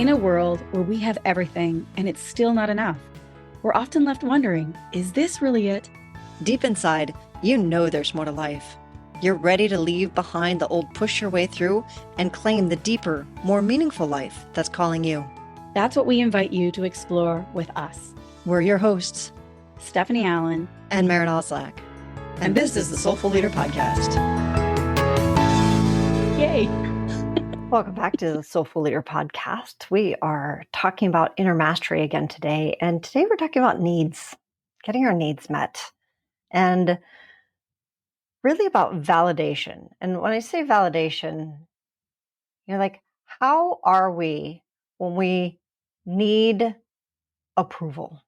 In a world where we have everything and it's still not enough, we're often left wondering, is this really it? Deep inside, you know there's more to life. You're ready to leave behind the old push your way through and claim the deeper, more meaningful life that's calling you. That's what we invite you to explore with us. We're your hosts, Stephanie Allen and Maren. And this is the Soulful Leader Podcast. Yay! Welcome back to the Soulful Leader Podcast. We are talking about inner mastery again today. And today we're talking about needs, getting our needs met, and really about validation. And when I say validation, you're like, how are we when we need approval?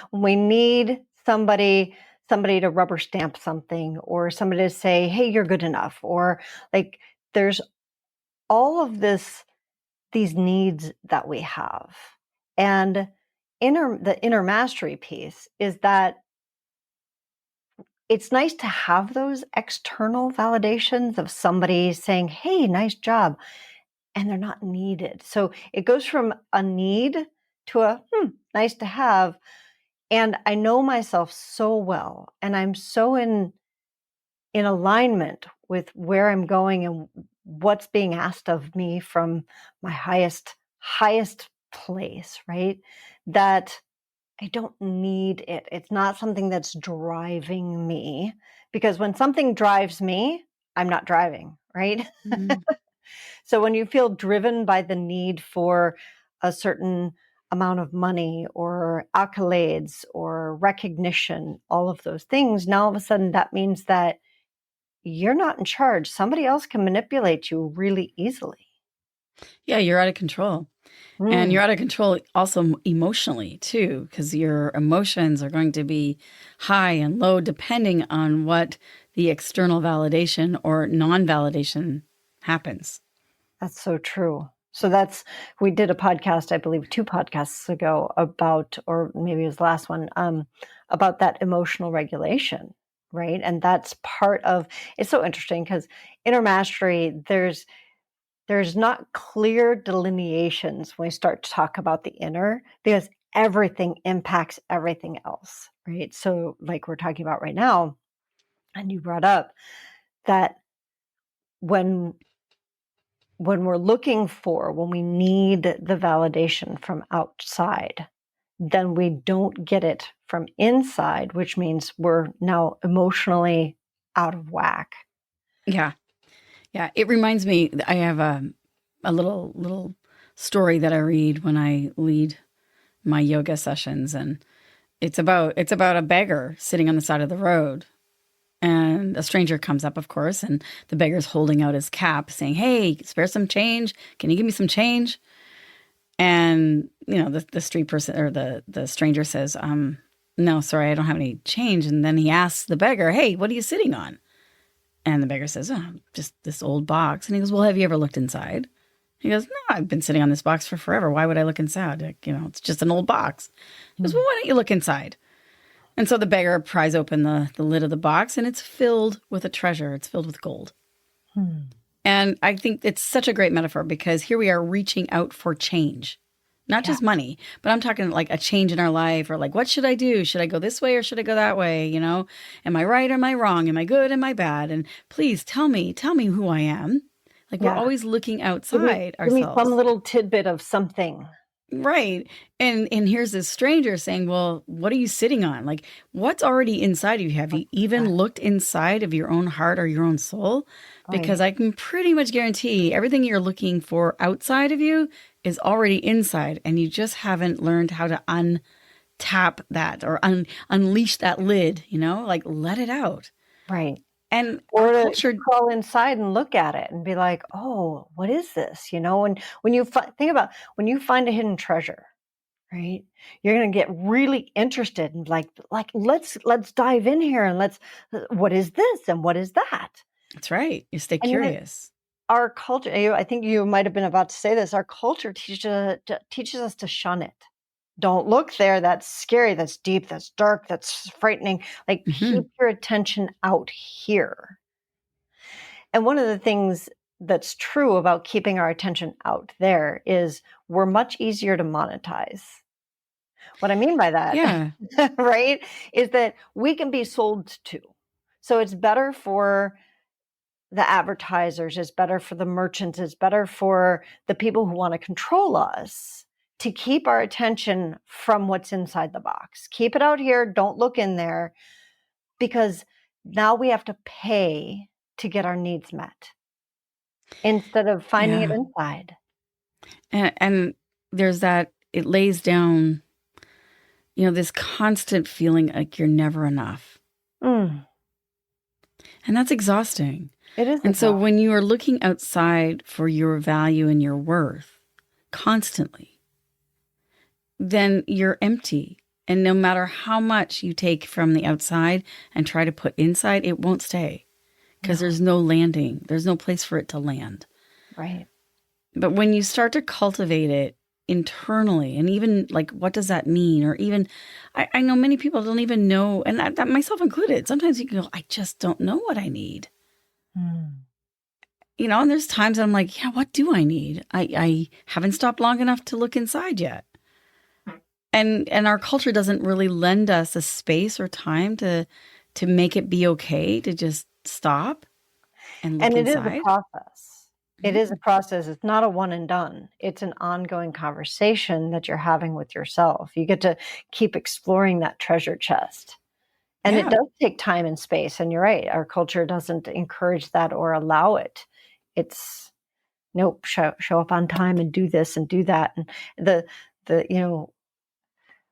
When we need somebody to rubber stamp something, or somebody to say, hey, you're good enough, or like there's all of these needs that we have. And the inner mastery piece is that it's nice to have those external validations of somebody saying, hey, nice job, and they're not needed. So it goes from a need to a nice to have. And I know myself so well, and I'm so in alignment with where I'm going and what's being asked of me from my highest place, right? That I don't need it. It's not something that's driving me, because when something drives me, I'm not driving, right? Mm-hmm. So when you feel driven by the need for a certain amount of money or accolades or recognition, all of those things, now all of a sudden that means that you're not in charge. Somebody else can manipulate you really easily. Yeah, you're out of control. And you're out of control also emotionally too, because your emotions are going to be high and low depending on what the external validation or non-validation happens. That's so true. So we did a podcast, I believe 2 podcasts ago about, or maybe it was the last one, about that emotional regulation, right? And that's part of, it's so interesting because inner mastery, there's not clear delineations when we start to talk about the inner, because everything impacts everything else, right? So like we're talking about right now, and you brought up that when we're looking for, when we need the validation from outside, then we don't get it from inside, which means we're now emotionally out of whack. Yeah. Yeah. It reminds me, I have a little story that I read when I lead my yoga sessions. And it's about a beggar sitting on the side of the road. And a stranger comes up, of course, and the beggar's holding out his cap saying, hey, spare some change. Can you give me some change? And, the street person or the stranger says, no, sorry, I don't have any change. And then he asks the beggar, hey, what are you sitting on? And the beggar says, oh, just this old box. And he goes, well, have you ever looked inside? He goes, no, I've been sitting on this box for forever. Why would I look inside? It's just an old box. He goes, well, why don't you look inside? And so the beggar pries open the lid of the box, and it's filled with a treasure. It's filled with gold. And I think it's such a great metaphor, because here we are reaching out for change, not just money, but I'm talking like a change in our life, or like, what should I do? Should I go this way or should I go that way? Am I right or am I wrong? Am I good? Am I bad? And please tell me who I am. Like we're always looking outside ourselves. Give me some little tidbit of something. Right. And here's this stranger saying, well, what are you sitting on? Like, what's already inside of you? Have you even looked inside of your own heart or your own soul? Because I can pretty much guarantee everything you're looking for outside of you is already inside, and you just haven't learned how to untap that or unleash that lid, like let it out. Right. And or to crawl inside and look at it and be like, oh, what is this? And when you think about when you find a hidden treasure, right? You're going to get really interested and like let's dive in here and what is this and what is that? That's right. You stay curious. Our culture, I think you might have been about to say this. Our culture teaches us to shun it. Don't look there. That's scary. That's deep. That's dark. That's frightening. Like keep your attention out here. And one of the things that's true about keeping our attention out there is we're much easier to monetize. What I mean by that, Yeah. right, is that we can be sold to. So it's better for the advertisers, it's better for the merchants, it's better for the people who want to control us to keep our attention from what's inside the box. Keep it out here, don't look in there, because now we have to pay to get our needs met instead of finding it Yeah. inside. And there's that, it lays down, this constant feeling like you're never enough. Mm, And that's exhausting. it is And so exhausting. when you are looking outside for your value and your worth constantly, then you're empty. And no matter how much you take from the outside and try to put inside, it won't stay because there's no landing. There's no place for it to land. Right. But when you start to cultivate it internally, and even like, what does that mean? Or even, I know many people don't even know, and that myself included. Sometimes you can go, I just don't know what I need. Mm. And there's times I'm like, yeah, what do I need? I haven't stopped long enough to look inside yet. And our culture doesn't really lend us a space or time to make it be okay to just stop and look And it is a inside. process. It is a process. It's not a one and done. It's an ongoing conversation that you're having with yourself. You get to keep exploring that treasure chest. And it Yeah. does take time and space. And you're right. Our culture doesn't encourage that or allow it. It's nope, show up on time and do this and do that. And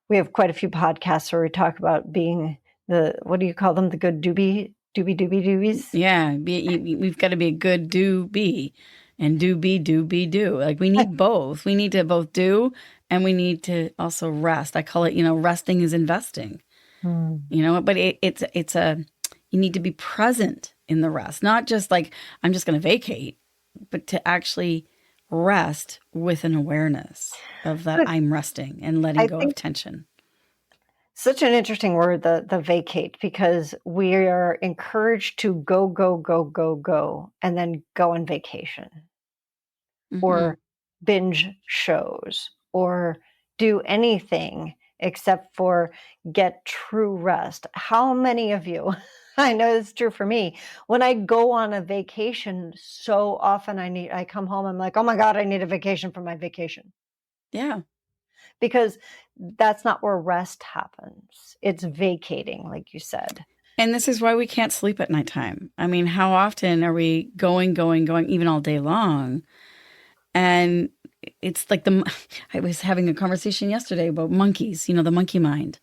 we have quite a few podcasts where we talk about being what do you call them? The good doobies? Yeah. We've got to be a good be and do. Like we need both. We need to both do and we need to also rest. I call it, resting is investing. But you need to be present in the rest, not just like, I'm just going to vacate, but to actually rest with an awareness of that I'm resting and letting go of tension. Such an interesting word, the vacate, because we are encouraged to go, go, go, go, go, and then go on vacation or binge shows or do anything except for get true rest. How many of you, I know it's true for me, when I go on a vacation, so often I come home, I'm like, oh my God, I need a vacation from my vacation. Yeah. Because that's not where rest happens. It's vacating, like you said. And this is why we can't sleep at nighttime. I mean, how often are we going, even all day long? And it's like I was having a conversation yesterday about monkeys, the monkey mind,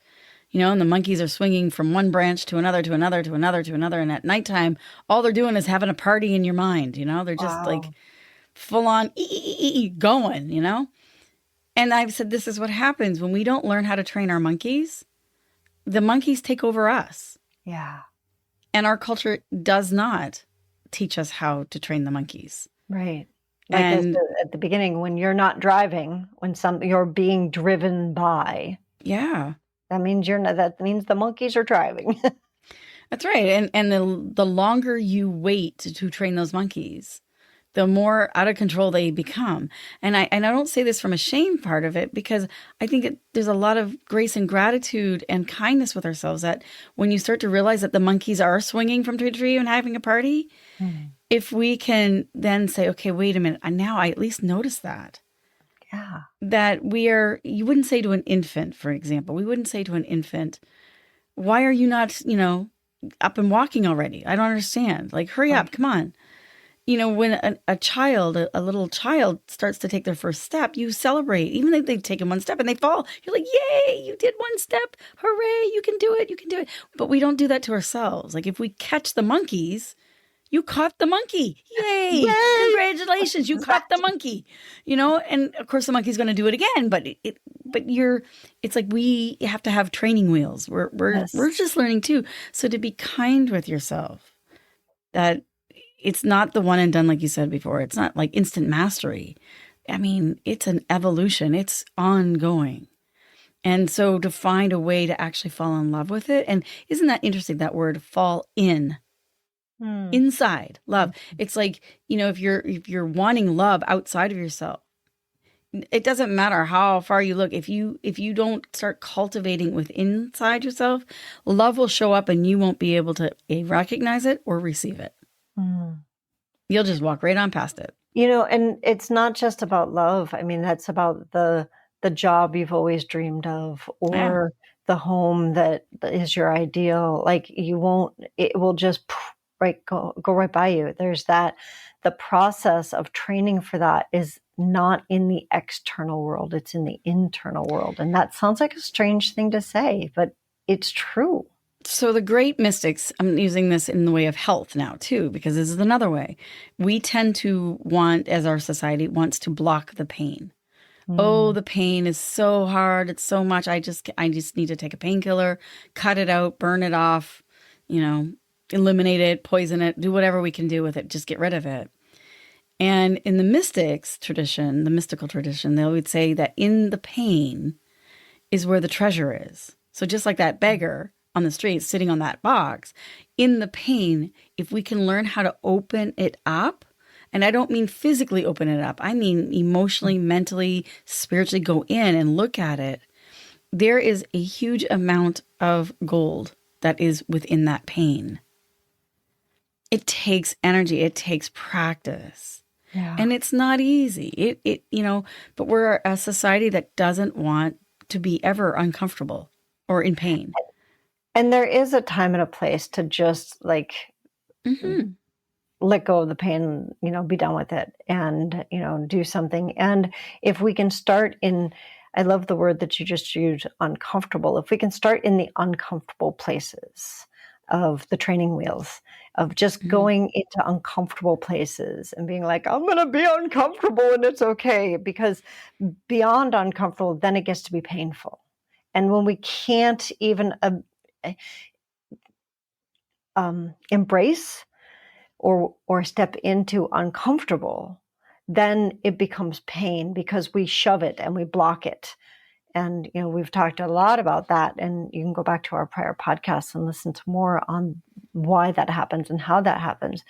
and the monkeys are swinging from one branch to another, to another, to another, to another. And at nighttime, all they're doing is having a party in your mind, they're just like full on going, And I've said, this is what happens when we don't learn how to train our monkeys. The monkeys take over us. Yeah. And our culture does not teach us how to train the monkeys. Right. Like at the beginning, when you're not driving, when you're being driven by. Yeah. That means that means the monkeys are driving. That's right. And the longer you wait to train those monkeys, the more out of control they become. And I don't say this from a shame part of it, because I think there's a lot of grace and gratitude and kindness with ourselves that when you start to realize that the monkeys are swinging from tree to tree and having a party, if we can then say, okay, wait a minute, and now I at least notice that. Yeah. That you wouldn't say to an infant, for example, we wouldn't say to an infant, why are you not, up and walking already? I don't understand. Like, hurry up, come on. When a little child starts to take their first step, you celebrate. Even if they've taken one step and they fall, you're like, yay, you did one step. Hooray, you can do it. But we don't do that to ourselves. Like if we catch the monkeys, you caught the monkey. Yay. Congratulations. You caught the monkey, and of course the monkey's going to do it again, but it's like we have to have training wheels. We're just learning too. So to be kind with yourself, that it's not the one and done, like you said before. It's not like instant mastery. I mean, it's an evolution. It's ongoing. And so to find a way to actually fall in love with it. And isn't that interesting, that word fall in? Mm. Inside love. It's like, if you're wanting love outside of yourself, it doesn't matter how far you look. If you don't start cultivating within inside yourself, love will show up and you won't be able to recognize it or receive it. Mm. You'll just walk right on past it. And it's not just about love. I mean, that's about the job you've always dreamed of, Yeah. or the home that is your ideal. Like it will just go right by you. There's that. The process of training for that is not in the external world, it's in the internal world. And that sounds like a strange thing to say, but it's true. So the great mystics, I'm using this in the way of health now too, because this is another way. We tend to want, as our society wants to block the pain. Oh, the pain is so hard. It's so much. I just need to take a painkiller, cut it out, burn it off, eliminate it, poison it, do whatever we can do with it. Just get rid of it. And in the mystics tradition, the mystical tradition, they would say that in the pain is where the treasure is. So just like that beggar on the street sitting on that box, in the pain, if we can learn how to open it up, and I don't mean physically open it up, I mean emotionally, mentally, spiritually go in and look at it, there is a huge amount of gold that is within that pain. It takes energy, it takes practice. Yeah. And it's not easy. But we're a society that doesn't want to be ever uncomfortable or in pain. And there is a time and a place to just let go of the pain, be done with it and, do something. And if we can start I love the word that you just used, uncomfortable. If we can start in the uncomfortable places of the training wheels, of just going into uncomfortable places and being like, I'm going to be uncomfortable and it's okay, because beyond uncomfortable, then it gets to be painful. And when we can't even embrace or step into uncomfortable, then it becomes pain because we shove it and we block it. And, we've talked a lot about that, and you can go back to our prior podcasts and listen to more on why that happens and how that happens.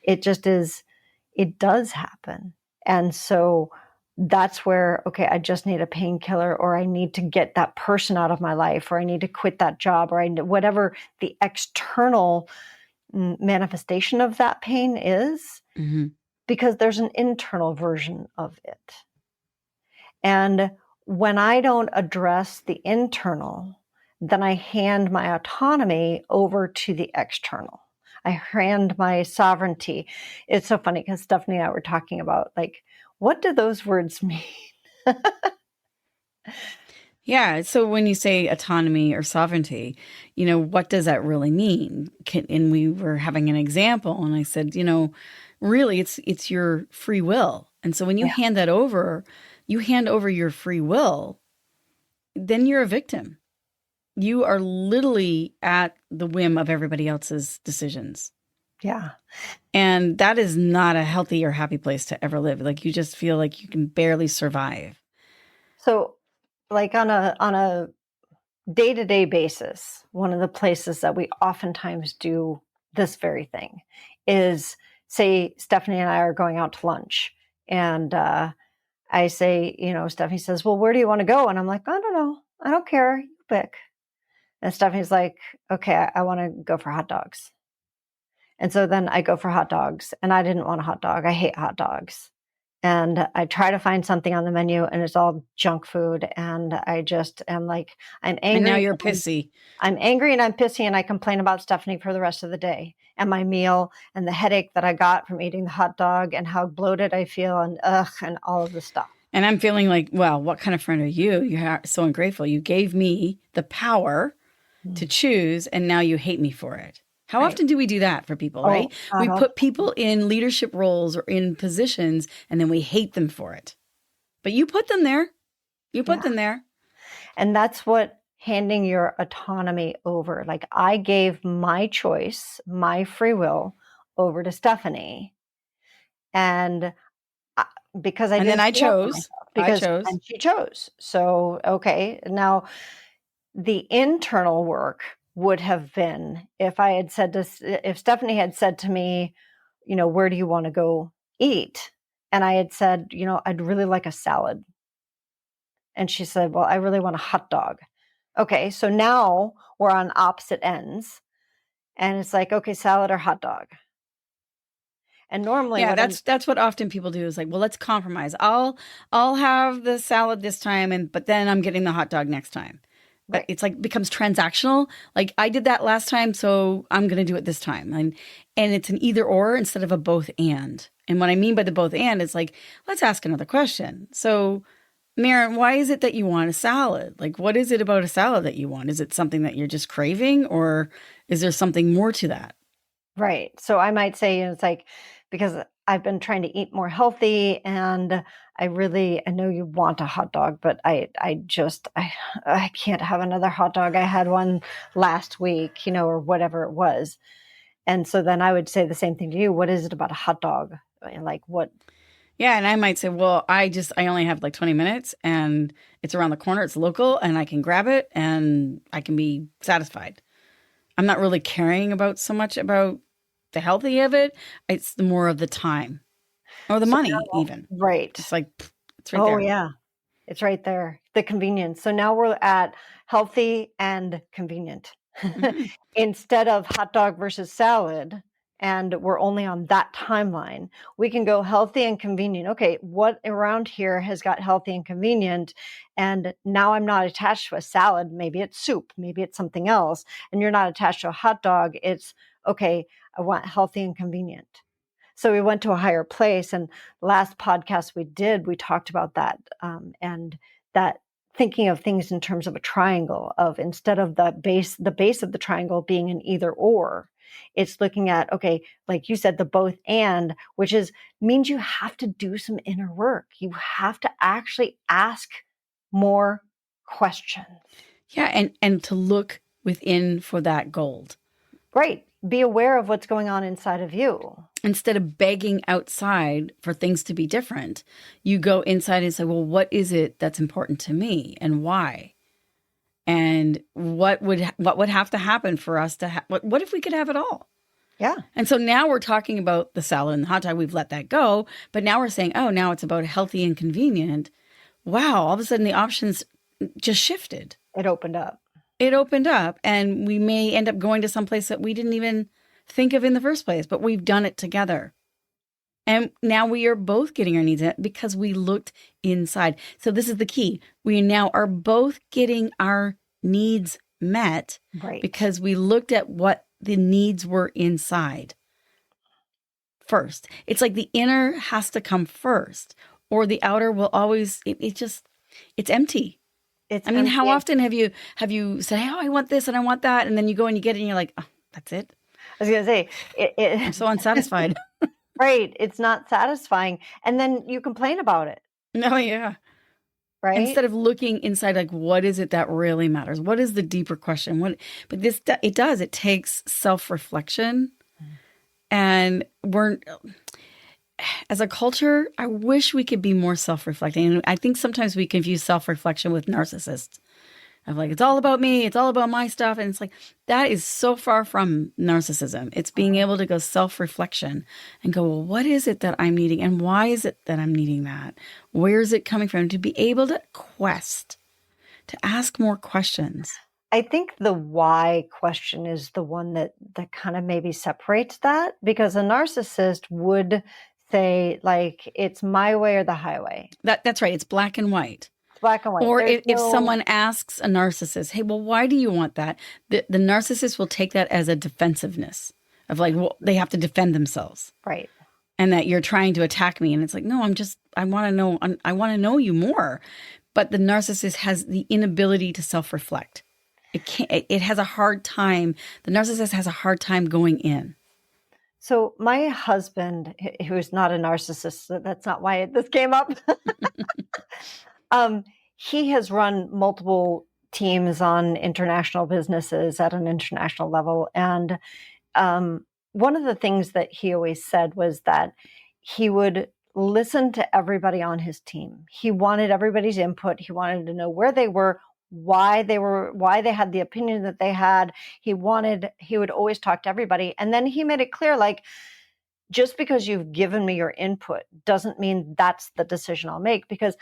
It does happen. And so that's where, okay, I just need a painkiller, or I need to get that person out of my life, or I need to quit that job, or whatever the external manifestation of that pain is, because there's an internal version of it. And when I don't address the internal, then I hand my autonomy over to the external. I hand my sovereignty. It's so funny because Stephanie and I were talking about, what do those words mean? Yeah. So when you say autonomy or sovereignty, what does that really mean? And we were having an example, and I said, really, it's your free will. And so when you hand that over, you hand over your free will, then you're a victim. You are literally at the whim of everybody else's decisions. Yeah. And that is not a healthy or happy place to ever live. Like, you just feel like you can barely survive. So, on a day-to-day basis, one of the places that we oftentimes do this very thing is, say Stephanie and I are going out to lunch, and I say, Stephanie says, well, where do you want to go? And I'm like, I don't know. I don't care. You pick. And Stephanie's like, okay, I want to go for hot dogs. And so then I go for hot dogs, and I didn't want a hot dog. I hate hot dogs. And I try to find something on the menu, and it's all junk food. And I just am like, I'm angry. And now you're pissy. I'm angry and I'm pissy, and I complain about Stephanie for the rest of the day, and my meal, and the headache that I got from eating the hot dog, and how bloated I feel, and and all of the stuff. And I'm feeling like, well, what kind of friend are you? You're so ungrateful. You gave me the power to choose, and now you hate me for it. How often do we do that for people, right? We put people in leadership roles or in positions, and then we hate them for it. But you put them there. You put them there. And that's what handing your autonomy over. Like, I gave my choice, my free will, over to Stephanie. And because I then I chose. And she chose. So, okay. Now, the internal work would have been if if Stephanie had said to me, where do you want to go eat? And I had said, I'd really like a salad. And she said, well, I really want a hot dog. Okay, so now we're on opposite ends. And it's like, okay, salad or hot dog. And normally Yeah, that's what often people do is like, well, let's compromise. I'll have the salad this time, but then I'm getting the hot dog next time. But it's like becomes transactional. Like I did that last time, so I'm going to do it this time. And it's an either or instead of a both and. And what I mean by the both and is like, let's ask another question. So, Maren, why is it that you want a salad? Like, what is it about a salad that you want? Is it something that you're just craving, or is there something more to that? Right. So I might say, it's like, because I've been trying to eat more healthy, and I know you want a hot dog, but I can't have another hot dog. I had one last week, or whatever it was. And so then I would say the same thing to you. What is it about a hot dog? Like what? Yeah. And I might say, well, I only have like 20 minutes and it's around the corner. It's local and I can grab it and I can be satisfied. I'm not really caring about so much about the healthy of it. It's the more of the time or the money even. Right. It's like, it's right there. Oh yeah. It's right there. The convenience. So now we're at healthy and convenient instead of hot dog versus salad. And we're only on that timeline. We can go healthy and convenient. Okay, what around here has got healthy and convenient? And now I'm not attached to a salad. Maybe it's soup. Maybe it's something else. And you're not attached to a hot dog. It's, okay, I want healthy and convenient. So we went to a higher place. And last podcast we talked about that. And that thinking of things in terms of a triangle, of instead of the base of the triangle being an either or, it's looking at, okay, like you said, the both and, which means you have to do some inner work. You have to actually ask more questions. Yeah. And to look within for that gold. Right. Be aware of what's going on inside of you. Instead of begging outside for things to be different, you go inside and say, well, what is it that's important to me and why? And what would have to happen for us to what if we could have it all? Yeah. And so now we're talking about the salad and the hot dog. We've let that go. But now we're saying, oh, now it's about healthy and convenient. Wow. All of a sudden the options just shifted. It opened up. And we may end up going to some place that we didn't even think of in the first place, but we've done it together. And now we are both getting our needs met because we looked inside. So this is the key. We now are both getting our needs met, right, because we looked at what the needs were inside first. It's like the inner has to come first, or the outer will always, it's empty. How often have you said, hey, oh, I want this and I want that. And then you go and you get it and you're like, oh, that's it. I was going to say, I'm so unsatisfied. Right. It's not satisfying. And then you complain about it. No, yeah. Right. Instead of looking inside, like, what is it that really matters? What is the deeper question? It takes self-reflection. And as a culture, I wish we could be more self-reflecting. And I think sometimes we confuse self-reflection with narcissists. Of like, it's all about me, it's all about my stuff. And it's like, that is so far from narcissism. It's being able to go self-reflection and go, well, what is it that I'm needing? And why is it that I'm needing that? Where is it coming from? To be able to to ask more questions. I think the why question is the one that kind of maybe separates that, because a narcissist would say, like, it's my way or the highway. That's right. It's black and white. Black and white. Or if someone asks a narcissist, hey, well, why do you want that? The narcissist will take that as a defensiveness of like, well, they have to defend themselves. Right. And that you're trying to attack me. And it's like, no, I want to know you more. But the narcissist has the inability to self-reflect. It has a hard time. The narcissist has a hard time going in. So my husband, who is not a narcissist, that's not why this came up. He has run multiple teams on international businesses at an international level. And one of the things that he always said was that he would listen to everybody on his team. He wanted everybody's input. He wanted to know where they were, why they had the opinion that they had. He would always talk to everybody. And then he made it clear, like, just because you've given me your input doesn't mean that's the decision I'll make, because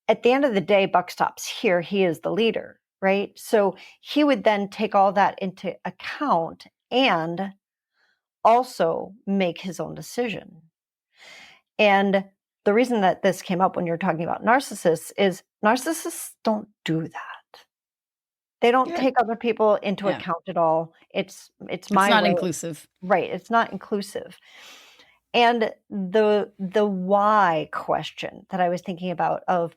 at the end of the day, buck stops here. He is the leader, right? So he would then take all that into account and also make his own decision. And the reason that this came up when you're talking about narcissists is narcissists don't do that. They don't take other people into account at all. It's my not way. inclusive. Right. It's not inclusive. And the why question that I was thinking about, of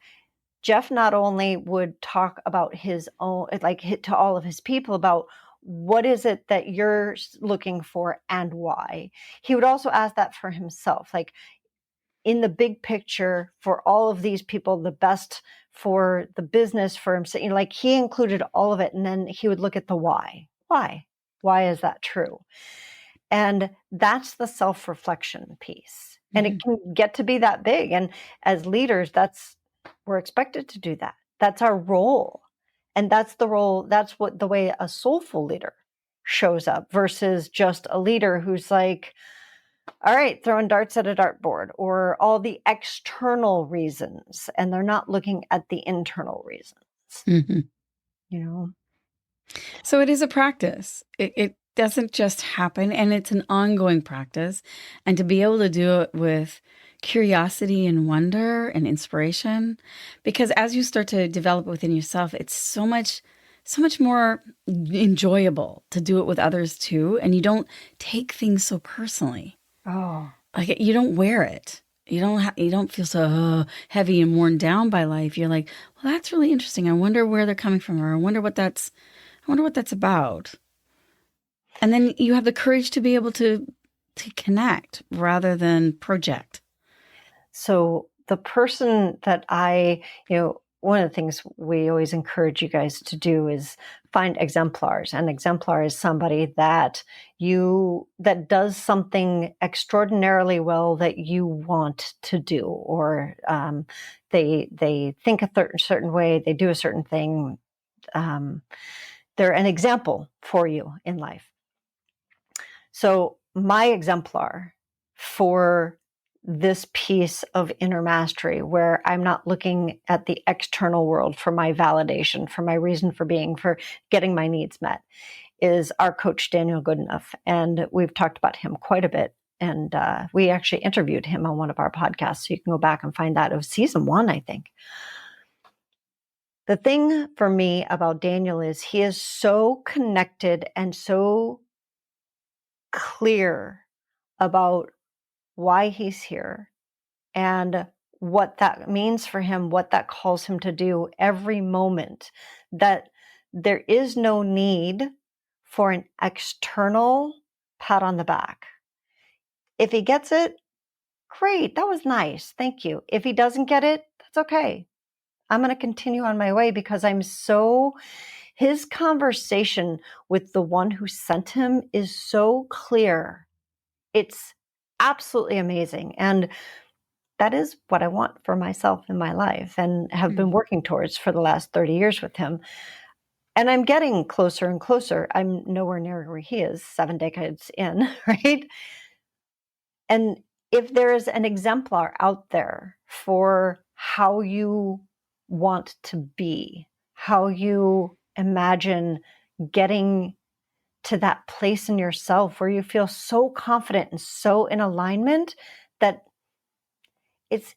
Jeff not only would talk about his own, like, to all of his people about what is it that you're looking for and why, he would also ask that for himself, like, in the big picture, for all of these people, the best for the business, for himself, like, he included all of it. And then he would look at the why. Why is that true? And that's the self-reflection piece. And it can get to be that big. And as leaders, we're expected to do that. That's our role. And that's the role, that's what the way a soulful leader shows up, versus just a leader who's like, all right, throwing darts at a dartboard, or all the external reasons, and they're not looking at the internal reasons. So it is a practice. It doesn't just happen, and it's an ongoing practice. And to be able to do it with curiosity and wonder and inspiration, because as you start to develop it within yourself, it's so much more enjoyable to do it with others too. And you don't take things so personally. Like, you don't wear it. You don't feel so heavy and worn down by life. You're like, well, that's really interesting. I wonder where they're coming from, or I wonder what that's about. And then you have the courage to be able to connect rather than project. So the person that one of the things we always encourage you guys to do is find exemplars. An exemplar is somebody that does something extraordinarily well that you want to do, or they think a certain way, they do a certain thing. They're an example for you in life. So my exemplar for this piece of inner mastery, where I'm not looking at the external world for my validation, for my reason for being, for getting my needs met, is our coach, Daniel Goodenough. And we've talked about him quite a bit. And we actually interviewed him on one of our podcasts. So you can go back and find that. It was season 1, I think. The thing for me about Daniel is he is so connected and so clear about why he's here and what that means for him, what that calls him to do every moment, that there is no need for an external pat on the back. If he gets it, great, that was nice, thank you. If he doesn't get it, that's okay. I'm going to continue on my way, because his conversation with the one who sent him is so clear. It's absolutely amazing. And that is what I want for myself in my life, and have been working towards for the last 30 years with him. And I'm getting closer and closer. I'm nowhere near where he is 7 decades in, right? And if there is an exemplar out there for how you want to be, how you imagine getting to that place in yourself where you feel so confident and so in alignment, that it's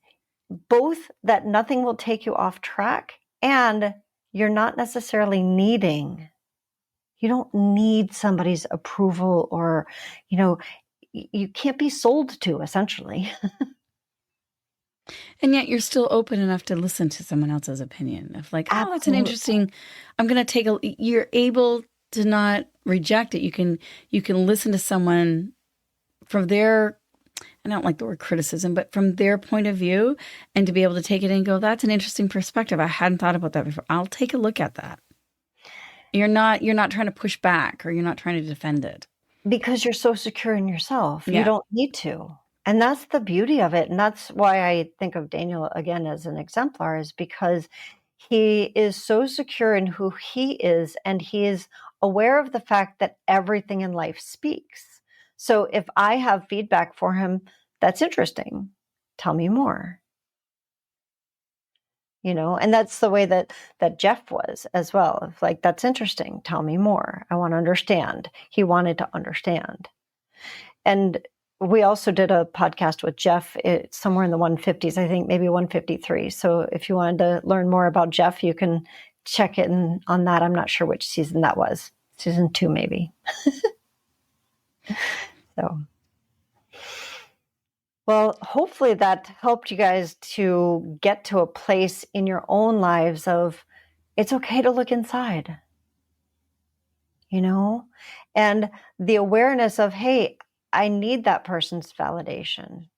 both that nothing will take you off track, and you're not necessarily you don't need somebody's approval, or, you can't be sold to, essentially. And yet you're still open enough to listen to someone else's opinion of, like, oh, that's an interesting, I'm going to you're able to not reject it. You can listen to someone from their, I don't like the word criticism, but from their point of view, and to be able to take it and go, that's an interesting perspective. I hadn't thought about that before. I'll take a look at that. You're not trying to push back, or you're not trying to defend it. Because you're so secure in yourself. Yeah. You don't need to. And that's the beauty of it. And that's why I think of Daniel again as an exemplar, is because He is so secure in who he is, and he is aware of the fact that everything in life speaks. So if I have feedback for him, that's interesting. Tell me more. And that's the way that Jeff was as well. Like, that's interesting. Tell me more. I want to understand. He wanted to understand. And we also did a podcast with Jeff. It's somewhere in the 150s, I think, maybe 153. So if you wanted to learn more about Jeff, you can check it on that. I'm not sure which season that was. Season 2, maybe. So, well, hopefully that helped you guys to get to a place in your own lives of it's okay to look inside, and the awareness of, hey, I need that person's validation.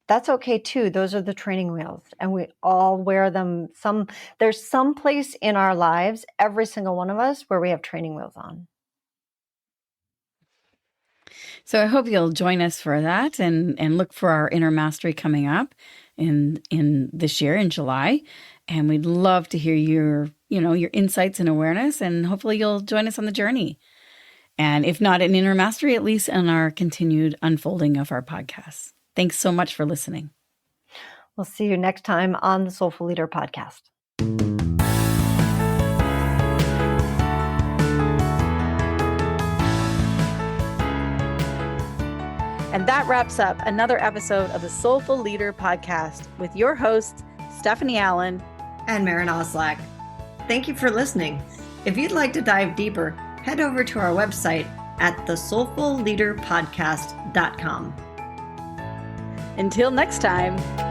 That's okay too. Those are the training wheels, and we all wear them. There's some place in our lives, every single one of us, where we have training wheels on. So I hope you'll join us for that and look for our inner mastery coming up in this year in July. And we'd love to hear your insights and awareness, and hopefully you'll join us on the journey. And if not in inner mastery, at least in our continued unfolding of our podcasts. Thanks so much for listening. We'll see you next time on the Soulful Leader podcast. And that wraps up another episode of the Soulful Leader podcast with your hosts, Stephanie Allen and Maren Oslack. Thank you for listening. If you'd like to dive deeper, head over to our website at thesoulfulleaderpodcast.com. Until next time.